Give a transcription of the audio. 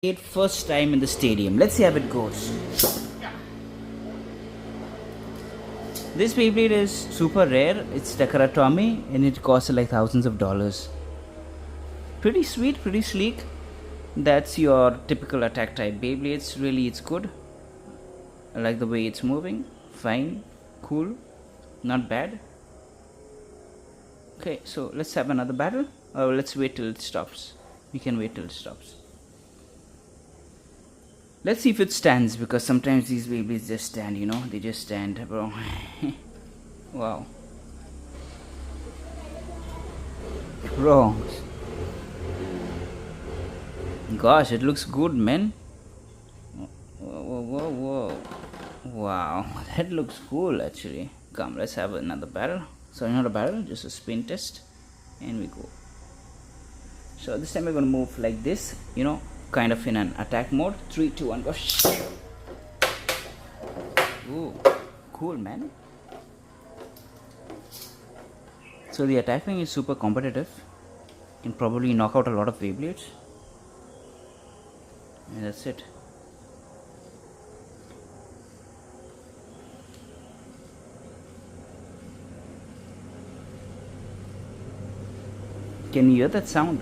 First time in the stadium. Let's see how it goes. This Beyblade is super rare. It's Decoratomy and it costs like thousands of dollars. Pretty sweet, pretty sleek. That's your typical attack type Beyblades. Really, it's good. I like the way it's moving. Fine, cool, not bad. Okay, so let's have another battle. Or let's wait till it stops. We can wait till it stops. Let's see if it stands, because sometimes these babies just stand, they just stand, bro. Wow. Bro. Gosh, it looks good, man. Whoa. Wow, that looks cool actually. Come, let's have another battle. Sorry, not a battle, just a spin test. And we go. So this time we're gonna move like this, kind of in an attack mode. 3, 2, 1, go. Ooh, cool, man. So the attacking is super competitive. You can probably knock out a lot of Beyblades. And that's it. Can you hear that sound?